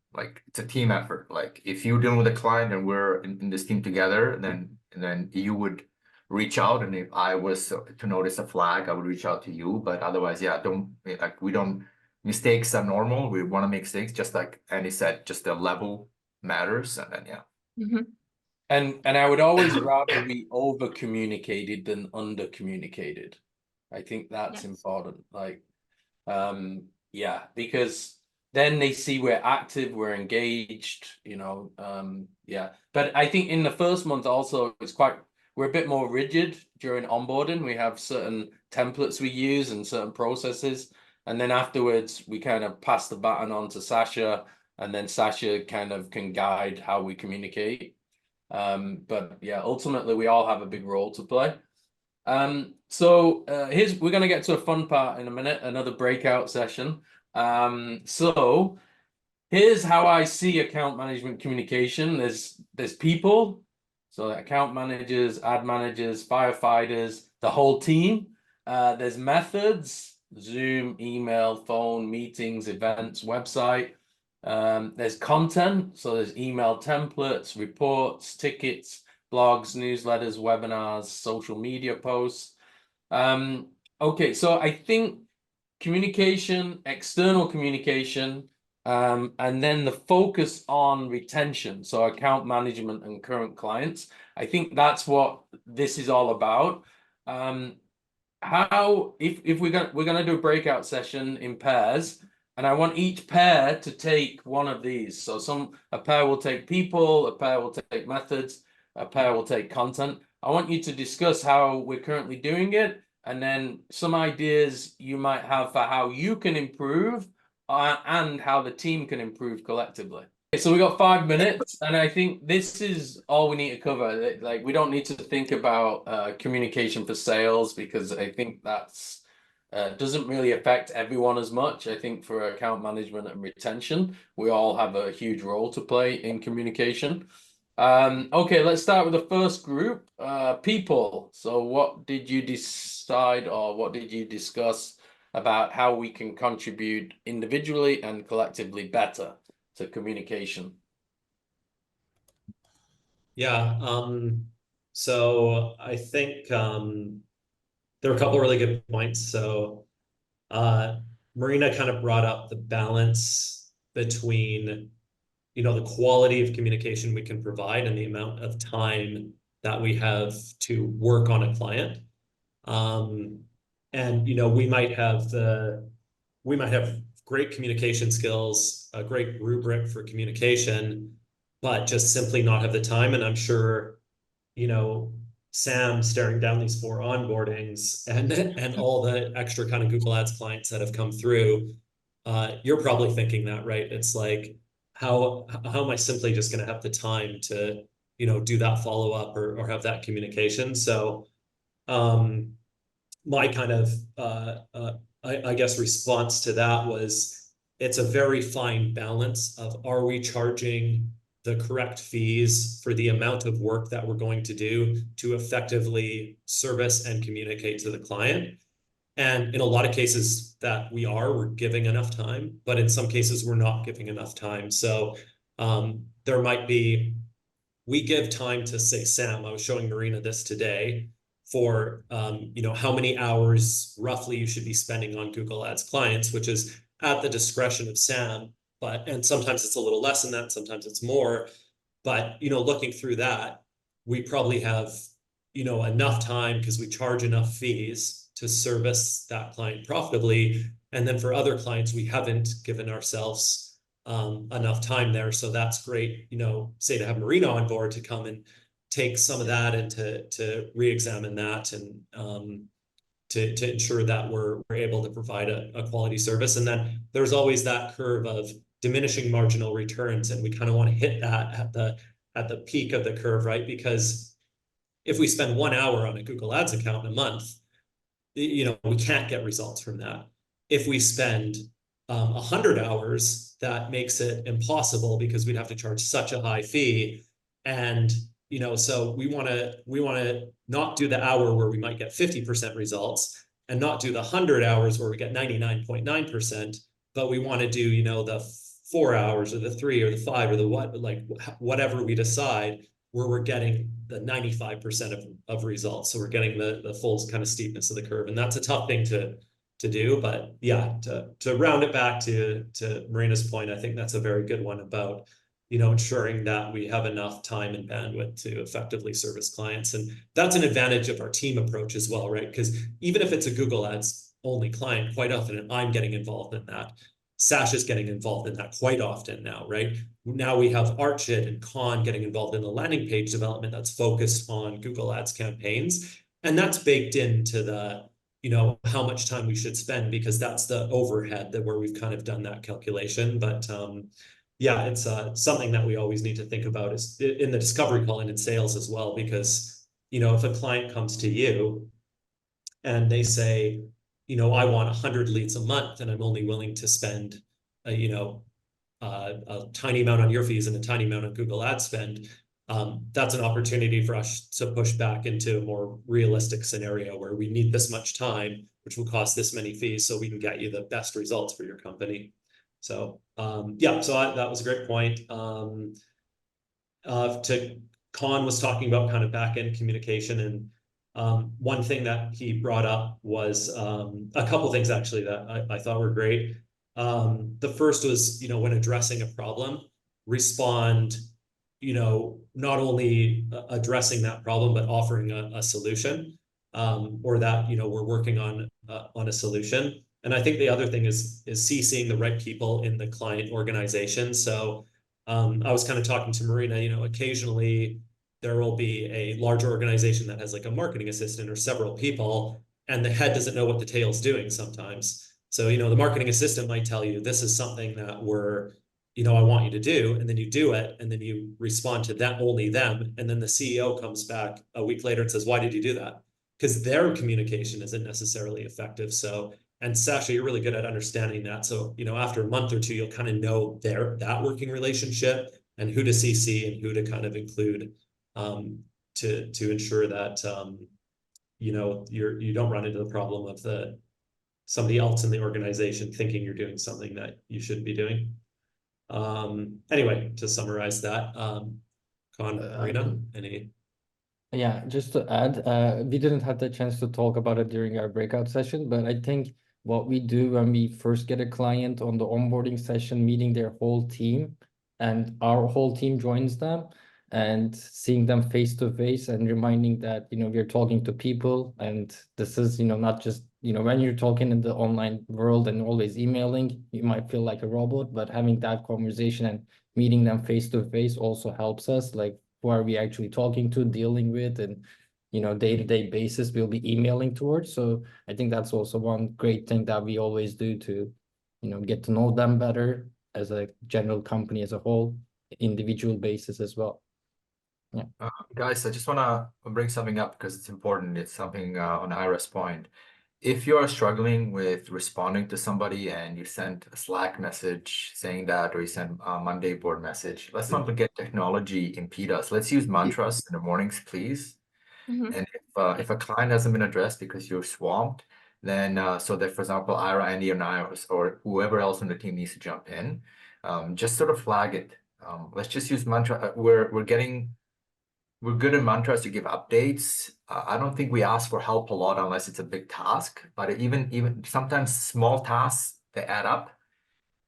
it's a team effort. Like if you're dealing with a client and we're in this team together, then you would reach out, and if I was to notice a flag, I would reach out to you. But otherwise, yeah, don't like we don't. Mistakes are normal. We want to make mistakes, just like Andy said. Just the level matters, and then yeah. Mhm. And I would always rather be over communicated than under communicated. I think that's Yes. important. Like, yeah, because then they see we're active, we're engaged, you know. Yeah. But I think in the first month also we're a bit more rigid during onboarding. We have certain templates we use and certain processes. And then afterwards we kind of pass the baton on to Sasha, and then Sasha kind of can guide how we communicate. But yeah, ultimately we all have a big role to play. So we're going to get to a fun part in a minute, another breakout session. So here's how I see account management communication. There's people, so account managers, ad managers, firefighters, the whole team. There's methods, Zoom, email, phone, meetings, events, website. There's content, so there's email templates, reports, tickets, blogs, newsletters, webinars, social media posts. Okay, so I think communication, external communication, and then the focus on retention, so account management and current clients. I think that's what this is all about. If we're gonna do a breakout session in pairs, and I want each pair to take one of these. So a pair will take people, a pair will take methods, a pair will take content. I want you to discuss how we're currently doing it, and then some ideas you might have for how you can improve and how the team can improve collectively. Okay, so we got 5 minutes, and I think this is all we need to cover. Like, we don't need to think about communication for sales, because I think that's doesn't really affect everyone as much. I think for account management and retention, we all have a huge role to play in communication. Okay, let's start with the first group, people. So what did you decide, or what did you discuss about how we can contribute individually and collectively better to communication? Yeah, so I think there are a couple really good points. So Marina kind of brought up the balance between, you know, the quality of communication we can provide and the amount of time that we have to work on a client. And, you know, we might have great communication skills, a great rubric for communication, but just simply not have the time. And I'm sure, you know, Sam staring down these 4 onboardings and all the extra kind of Google Ads clients that have come through, you're probably thinking that, right? It's like, how am I simply just going to have the time to, you know, do that follow-up or have that communication? So my kind of I guess response to that was, it's a very fine balance of, are we charging the correct fees for the amount of work that we're going to do to effectively service and communicate to the client? And in a lot of cases that we're giving enough time, but in some cases we're not giving enough time. So there might be, we give time to, say, Sam, I was showing Marina this today, for you know, how many hours roughly you should be spending on Google Ads clients, which is at the discretion of Sam. And sometimes it's a little less than that, sometimes it's more. But, you know, looking through that, we probably have, you know, enough time because we charge enough fees to service that client profitably. And then for other clients, we haven't given ourselves enough time there. So that's great, you know, say, to have Marina on board to come and take some of that and to re-examine that, and to ensure that we're able to provide a quality service. And then there's always that curve of diminishing marginal returns, and we kind of want to hit that at the peak of the curve, right? Because if we spend 1 hour on a Google Ads account in a month, you know, we can't get results from that. If we spend 100 hours, that makes it impossible, because we'd have to charge such a high fee. And, you know, so we want to not do the hour where we might get 50% results, and not do the 100 hours where we get 99.9%, but we want to do, you know, the 4 hours or the 3 or the 5 or the whatever we decide, where we're getting the 95% of results. So we're getting the full kind of steepness of the curve. And that's a tough thing to do. But yeah, to round it back to Marina's point, I think that's a very good one about, ensuring that we have enough time and bandwidth to effectively service clients. And that's an advantage of our team approach as well, right? Because even if it's a Google Ads only client, quite often I'm getting involved in that. Sash is getting involved in that quite often now, right? Now we have Archit and Khan getting involved in the landing page development that's focused on Google Ads campaigns. And that's baked into the, how much time we should spend, because that's the overhead where we've kind of done that calculation. But yeah, it's something that we always need to think about is in the discovery call and in sales as well, because, if a client comes to you and they say, I want 100 leads a month and I'm only willing to spend, a tiny amount on your fees and a tiny amount on Google Ad spend, that's an opportunity for us to push back into a more realistic scenario where we need this much time, which will cost this many fees, so we can get you the best results for your company. So yeah, so that was a great point. Khan was talking about kind of back-end communication, and one thing that he brought up was a couple things actually that I thought were great. The first was, when addressing a problem, respond, not only addressing that problem, but offering a solution, or that, we're working on a solution. And I think the other thing is CCing the right people in the client organization. So I was kind of talking to Marina, occasionally there will be a larger organization that has like a marketing assistant or several people, and the head doesn't know what the tail's doing sometimes. So, the marketing assistant might tell you, this is something that I want you to do, and then you do it, and then you respond to that, only them. And then the CEO comes back a week later and says, why did you do that? Because their communication isn't necessarily effective. So, and Sasha, you're really good at understanding that. So, after a month or two, you'll kind of know that working relationship and who to CC and who to kind of include, to ensure that, you don't run into the problem of somebody else in the organization thinking you're doing something that you shouldn't be doing. Anyway, to summarize that, Marina, any? Yeah, just to add, we didn't have the chance to talk about it during our breakout session, but I think what we do when we first get a client on the onboarding session, meeting their whole team, and our whole team joins them, and seeing them face to face and reminding that, we're talking to people, and this is, not just, when you're talking in the online world and always emailing, you might feel like a robot, but having that conversation and meeting them face to face also helps us, like, who are we actually talking to, dealing with, and day-to-day basis we'll be emailing towards. So I think that's also one great thing that we always do to get to know them better as a general company as a whole, individual basis as well. Yeah. Guys, I just want to bring something up because it's important. It's something on Ira's point. If you are struggling with responding to somebody and you sent a Slack message saying that, or you sent a Monday board message, let's not get technology impede us. Let's use mantras in the mornings, please. And if a client hasn't been addressed because you're swamped, then so that, for example, Ira, Andy, and I, or whoever else on the team needs to jump in, just sort of flag it. Let's just use mantra. We're good in mantras to give updates. I don't think we ask for help a lot unless it's a big task, but even sometimes small tasks, they add up,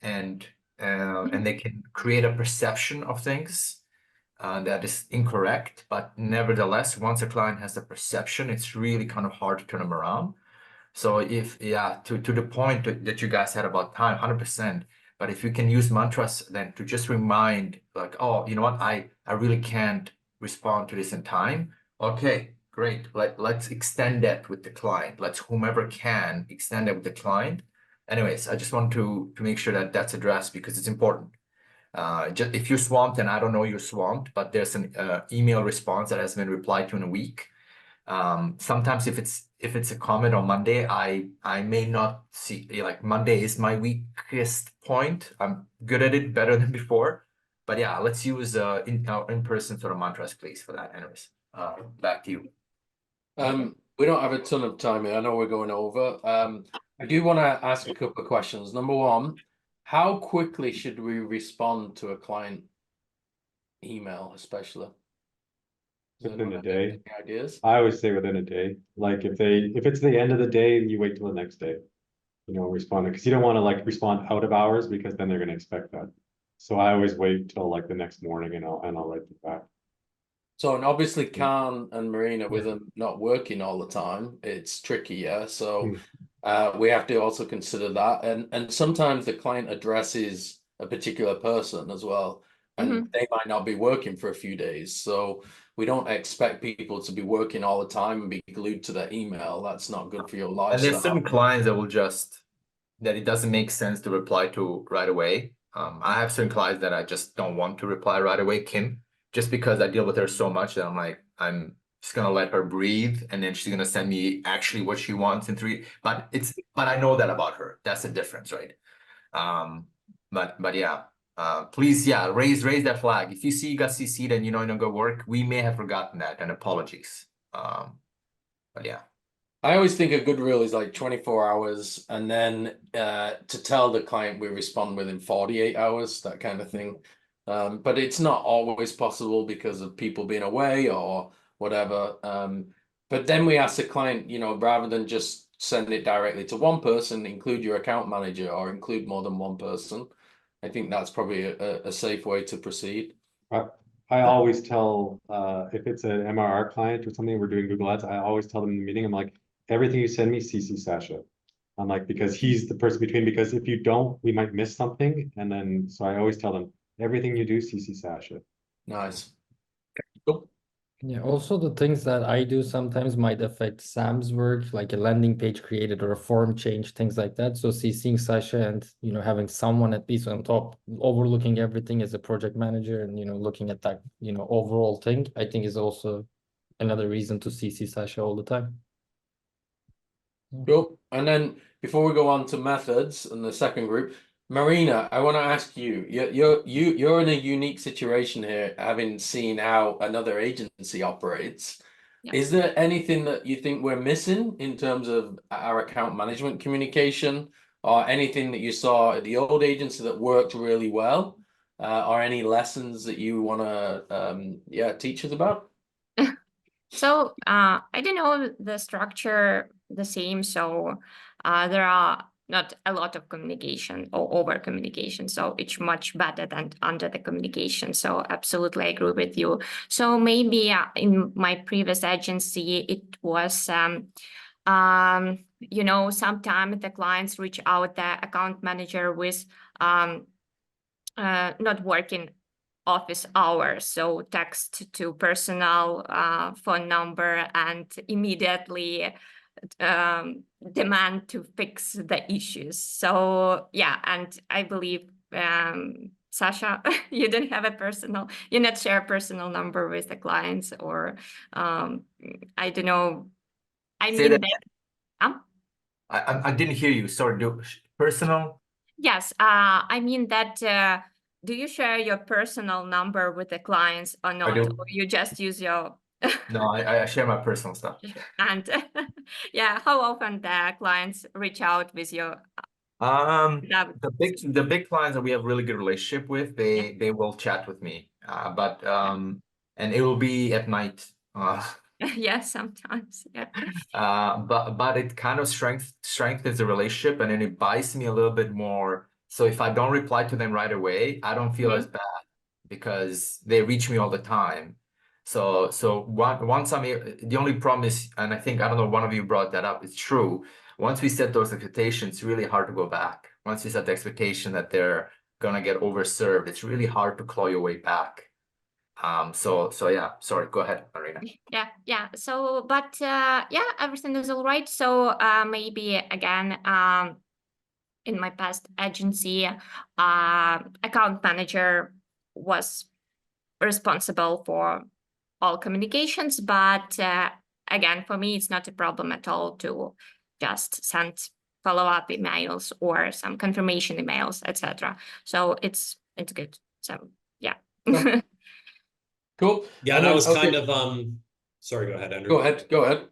and they can create a perception of things that is incorrect. But nevertheless, once a client has the perception, it's really kind of hard to turn them around. So to the point that you guys had about time, 100%. But if you can use mantras then to just remind, like, oh, you know what, I really can't respond to this in time. Okay, great. Let's extend that with the client. Let's, whomever can, extend that with the client. Anyways, I just want to make sure that that's addressed because it's important. Just if you're swamped, and I don't know you're swamped, but there's an email response that has been replied to in a week. Sometimes if it's a comment on Monday, I may not see, like, Monday is my weakest point. I'm good at it, better than before. But yeah, let's use in-person sort of mantras, please, for that. Anyways, back to you. We don't have a ton of time here. I know we're going over. I do want to ask a couple of questions. Number one, how quickly should we respond to a client email, especially? Within Anyone a have day. any ideas? I always say within a day. Like if it's the end of the day, you wait till the next day. You know, respond because you don't want to like respond out of hours because then they're going to expect that. So I always wait till like the next morning and I'll write them back. So, and obviously Khan and Marina, with them not working all the time, it's tricky, yeah. So we have to also consider that. And sometimes the client addresses a particular person as well, and they might not be working for a few days. So we don't expect people to be working all the time and be glued to their email. That's not good for your And lifestyle. there's certain clients that will that it doesn't make sense to reply to right away. I have certain clients that I just don't want to reply right away, Kim, just because I deal with her so much that I'm just gonna let her breathe, and then she's gonna send me actually what she wants in 3. But I know that about her. That's the difference, right? But yeah. Please, yeah, raise that flag. If you see you got CC'd and you know go work, we may have forgotten that, and apologies. But yeah. I always think a good rule is like 24 hours, and then to tell the client we respond within 48 hours, that kind of thing. But it's not always possible because of people being away or whatever. But then we ask the client, you know, rather than just send it directly to one person, include your account manager or include more than one person. I think that's probably a safe way to proceed. I always tell if it's an MRR client or something, we're doing Google Ads, I always tell them in the meeting, I'm like, everything you send me, CC Sasha. I'm like, because he's the person between, because if you don't, we might miss something. And then, so I always tell them, everything you do, CC Sasha. Nice. Cool. Yeah, also the things that I do sometimes might affect Sam's work, like a landing page created or a form change, things like that. So CCing Sasha and, you know, having someone at least on top overlooking everything as a project manager and, you know, looking at that, you know, overall thing, I think is also another reason to CC Sasha all the time. Cool. And then before we go on to methods and the second group, Marina, I want to ask you, you're in a unique situation here, having seen how another agency operates. Yeah. Is there anything that you think we're missing in terms of our account management communication, or anything that you saw at the old agency that worked really well, or any lessons that you want to teach us about? So I don't know the structure the same. So there are not a lot of communication or over communication. So it's much better than under the communication. So absolutely I agree with you. So maybe in my previous agency, it was, you know, sometimes the clients reach out the account manager with not working office hours, so text to personal phone number and immediately demand to fix the issues. So yeah, and I believe Sasha, you don't have a personal, you not share a personal number with the clients, or I don't know. I Say mean that. I didn't hear you. Sorry. Personal? Yes, I mean that. Do you share your personal number with the clients or not? do. Or you just use your No, I share my personal stuff. and yeah, how often the clients reach out with your The big clients that we have really good relationship with, they will chat with me. And it will be at night. yeah, sometimes, yeah. But it kind of strengthens the relationship, and then it buys me a little bit more. So if I don't reply to them right away, I don't feel as bad because they reach me all the time. So once I'm here, the only problem is, and I don't know, one of you brought that up. It's true. Once we set those expectations, it's really hard to go back. Once you set the expectation that they're gonna get overserved, it's really hard to claw your way back. So yeah, sorry, go ahead, Marina. Yeah. So, but yeah, everything is all right. So maybe again, in my past agency, account manager was responsible for all communications, but again, for me, it's not a problem at all to just send follow-up emails or some confirmation emails, etc. So it's good. So yeah. Cool. Yeah, and I was kind of sorry, go ahead, Andrew. Go ahead.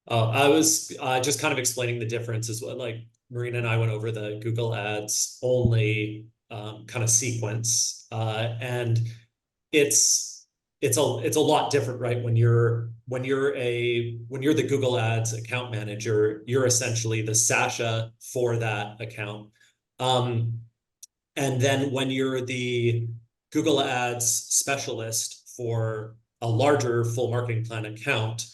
I was just kind of explaining the difference as well. Like Marina and I went over the Google Ads only kind of sequence, and it's it's a lot different, right? When you're the Google Ads account manager, you're essentially the Sasha for that account. And then when you're the Google Ads specialist for a larger full marketing plan account,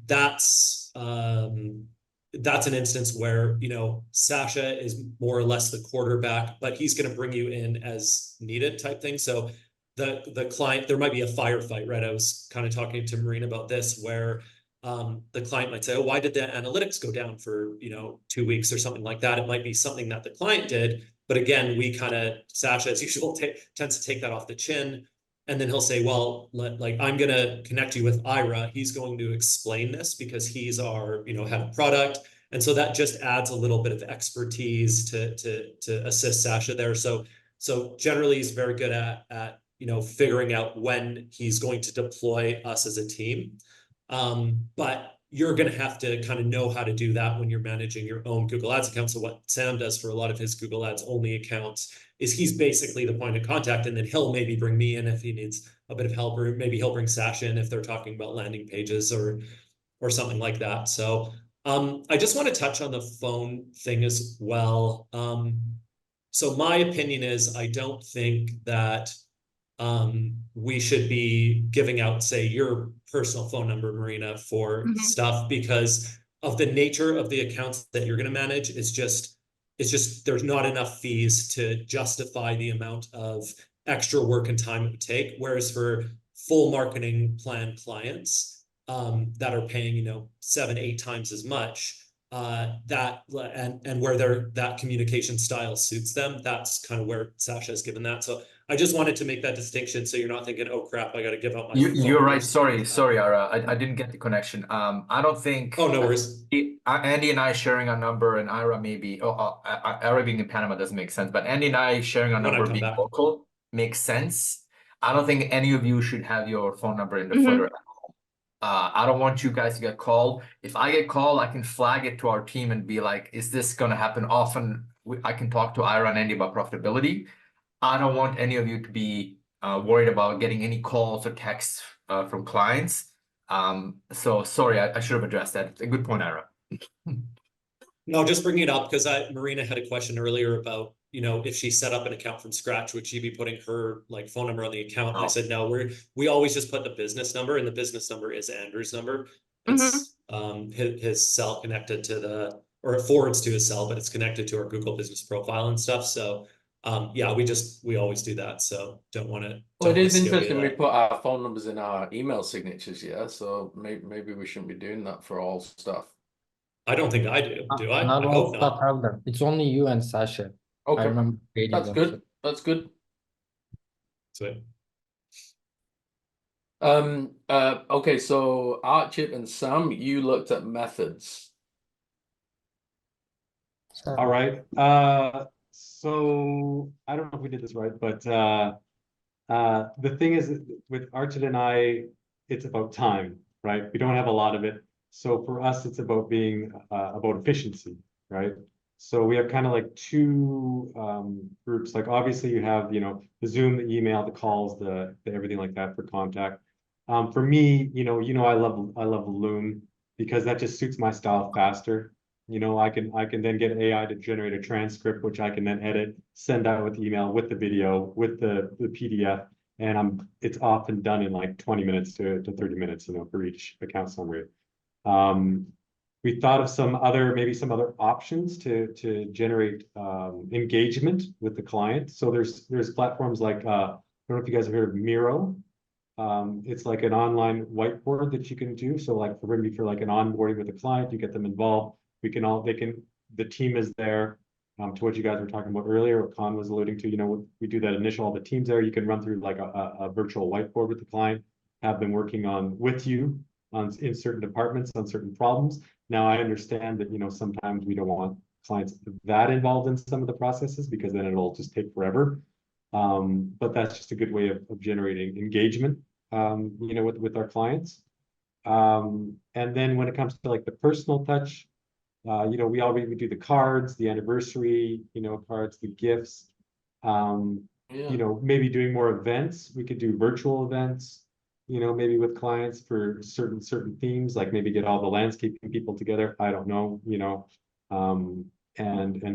that's an instance where, you know, Sasha is more or less the quarterback, but he's going to bring you in as needed type thing. So the client, there might be a firefight, right? I was kind of talking to Marina about this, where the client might say, oh, why did the analytics go down for, you know, 2 weeks or something like that? It might be something that the client did. But again, we kind of, Sasha, as usual, tends to take that off the chin. And then he'll say, well, like, I'm going to connect you with Ira. He's going to explain this because he's our, you know, head of product. And so that just adds a little bit of expertise to assist Sasha there. So generally he's very good at, you know, figuring out when he's going to deploy us as a team. But you're going to have to kind of know how to do that when you're managing your own Google Ads account. So what Sam does for a lot of his Google Ads only accounts is he's basically the point of contact, and then he'll maybe bring me in if he needs a bit of help, or maybe he'll bring Sasha in if they're talking about landing pages or something like that. So I just want to touch on the phone thing as well. So my opinion is I don't think that we should be giving out, say, your personal phone number, Marina, for stuff, because of the nature of the accounts that you're going to manage. It's just there's not enough fees to justify the amount of extra work and time it would take. Whereas for full marketing plan clients that are paying, you know, 7-8 times as much, that and where that communication style suits them, that's kind of where Sasha has given that. So I just wanted to make that distinction, so you're not thinking, oh crap, I got to give out my You're right. Sorry, Ara. I didn't get the connection. I don't think. Oh, no worries. Andy and I sharing our number, and Ira maybe. Ira being in Panama doesn't make sense, but Andy and I sharing our number being local makes sense. I don't think any of you should have your phone number in the footer. I don't want you guys to get called. If I get called, I can flag it to our team and be like, is this going to happen often? I can talk to Ira and Andy about profitability. I don't want any of you to be worried about getting any calls or texts from clients. So sorry, I should have addressed that. It's a good point, Ira. No, just bringing it up because Marina had a question earlier about, you know, if she set up an account from scratch, would she be putting her like phone number on the account? And I said, no, we always just put the business number, and the business number is Andrew's number. It's his cell connected to or it forwards to his cell, but it's connected to our Google business profile and stuff. So yeah, we always do that. So don't want to. Well, it is interesting we put our phone numbers in our email signatures, yeah. So maybe we shouldn't be doing that for all stuff. I don't think I do. Do I? Not I all hope stuff not. have them. It's only you and Sasha. Okay, I remember that's good. That's good. Sweet. Okay, so Archip and Sam, you looked at methods. All right. So I don't know if we did this right, but the thing is with Archit and I, it's about time, right? We don't have a lot of it. So for us, it's about being about efficiency, right? So we have kind of like two groups. Like obviously you have, you know, the Zoom, the email, the calls, the everything like that for contact. For me, you know, I love Loom because that just suits my style faster. You know, I can then get AI to generate a transcript, which I can then edit, send out with email, with the video, with the PDF, and it's often done in like 20 minutes to 30 minutes, you know, for each account summary. We thought of maybe some other options to generate engagement with the client. So there's platforms like I don't know if you guys have heard of Miro. It's like an online whiteboard that you can do. So like for like an onboarding with a client, you get them involved. The team is there. To what you guys were talking about earlier, what Khan was alluding to, you know, we do that initial, all the teams there. You can run through like a virtual whiteboard with the client, have them working with you in certain departments on certain problems. Now I understand that, you know, sometimes we don't want clients that involved in some of the processes because then it'll just take forever. But that's just a good way of generating engagement, you know, with our clients. And then when it comes to like the personal touch, you know, we do the cards, the anniversary, you know, cards, the gifts. Yeah. you know, maybe doing more events. We could do virtual events, you know, maybe with clients for certain themes, like maybe get all the landscaping people together. I don't know, you know, and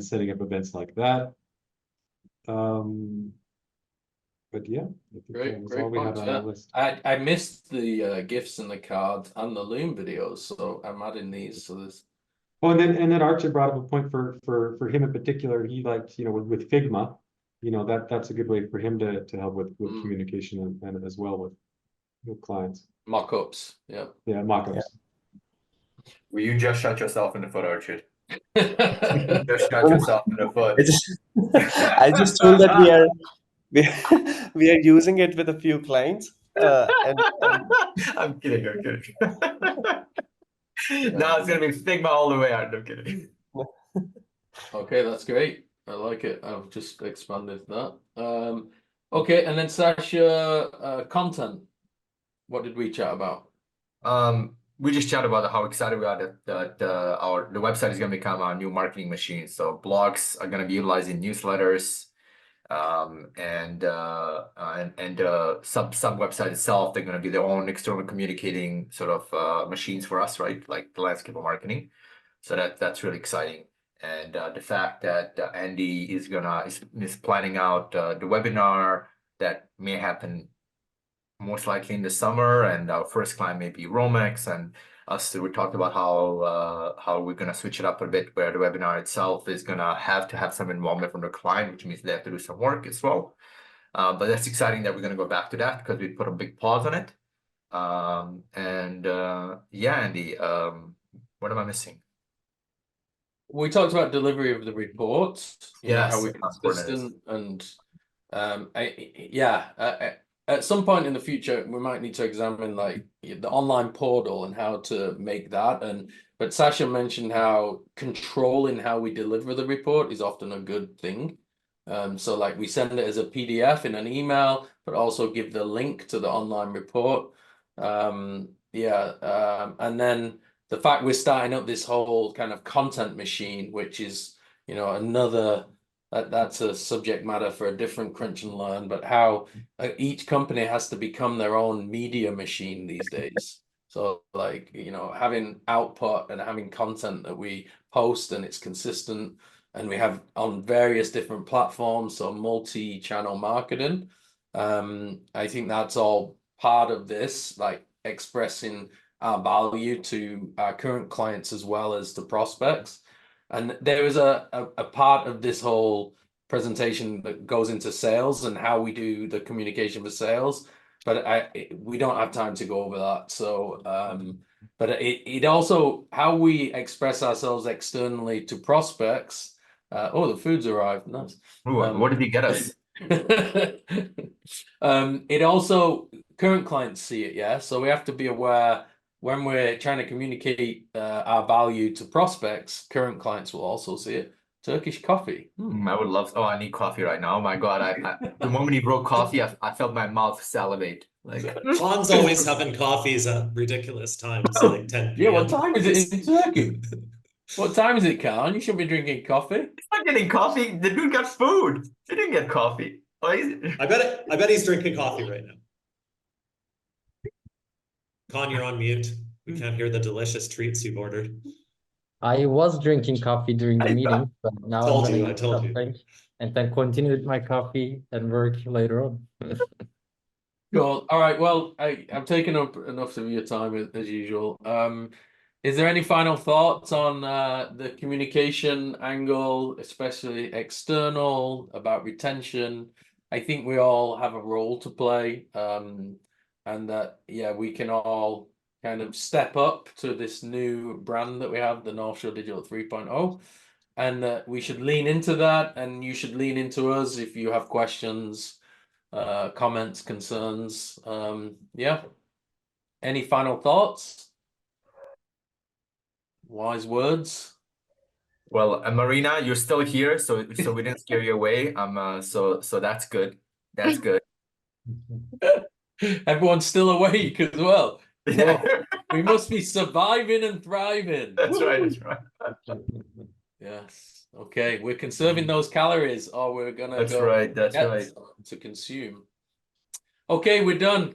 setting up events like that. But yeah, I think that was all Great we had points. on Yeah, our list. I missed the GIFs and the cards and the Loom videos, so I'm adding these. So there's Oh, and then Archie brought up a point for him in particular. He liked, you know, with Figma, you know, that's a good way for him to help with communication and as well with clients. mock-ups. Yeah. Yeah, mock-ups. Will you just shut yourself in the foot, Archie? Yeah. Just shut yourself in the foot. I just told that we are using it with a few clients. And I'm kidding. I'm kidding. Now it's gonna be Figma all the way out. I'm kidding. Okay, that's great. I like it. I've just expanded that. Okay, and then Sasha, content. What did we chat about? We just chatted about how excited we are that the website is gonna become our new marketing machine. So blogs are gonna be utilizing newsletters, and sub website itself, they're gonna be their own external communicating sort of machines for us, right? Like the landscape of marketing. So that's really exciting. And the fact that Andy is planning out the webinar that may happen most likely in the summer, and our first client may be Romex, and us we talked about how we're gonna switch it up a bit, where the webinar itself is gonna have to have some involvement from the client, which means they have to do some work as well. But that's exciting that we're gonna go back to that because we put a big pause on it. Yeah, Andy, what am I missing? We talked about delivery of the reports, you know, how Yes, we're how important it is. consistent and at some point in the future we might need to examine like the online portal and how to make that. But Sasha mentioned how controlling how we deliver the report is often a good thing. So like we send it as a PDF in an email, but also give the link to the online report. And then the fact we're starting up this whole kind of content machine, which is, you know, another that's a subject matter for a different Crunch and Learn, but how each company has to become their own media machine these days. So like, you know, having output and having content that we post and it's consistent and we have on various different platforms, so multi-channel marketing. I think that's all part of this, like expressing our value to our current clients as well as to prospects. And there is a part of this whole presentation that goes into sales and how we do the communication for sales, but we don't have time to go over that. So, but it also how we express ourselves externally to prospects. Oh, the food's arrived. Nice. Ooh, what did he get us? It also current clients see it, yeah. So we have to be aware when we're trying to communicate our value to prospects, current clients will also see it. Turkish coffee. I would love. Oh, I need coffee right now. Oh my God! The moment he broke coffee, I felt my mouth salivate. Like John's always having coffees at ridiculous times, like 10 p.m. Yeah, what time is it in Turkey? What time is it, Khan? You shouldn't be drinking coffee. he's not getting coffee. The dude got food. He didn't get coffee. Oh, I bet he's drinking coffee right now. Con, you're on mute. We can't hear the delicious treats you've ordered. I was drinking coffee during the meeting, but now I'm gonna eat something and then continue with my coffee and work later on. Cool. All right. Well, I've taken up enough of your time as usual. Is there any final thoughts on the communication angle, especially external, about retention? I think we all have a role to play, and that we can all kind of step up to this new brand that we have, the North Shore Digital 3.0, and we should lean into that, and you should lean into us if you have questions, comments, concerns. Any final thoughts? Wise words. Well, Marina, you're still here, so we didn't scare you away. So that's good. That's good. Everyone's still awake as well. Yeah. We must be surviving and thriving. That's right. That's right. Yes. Okay, we're conserving those calories, or we're gonna That's go right. That's get right. some to consume. Okay, we're done.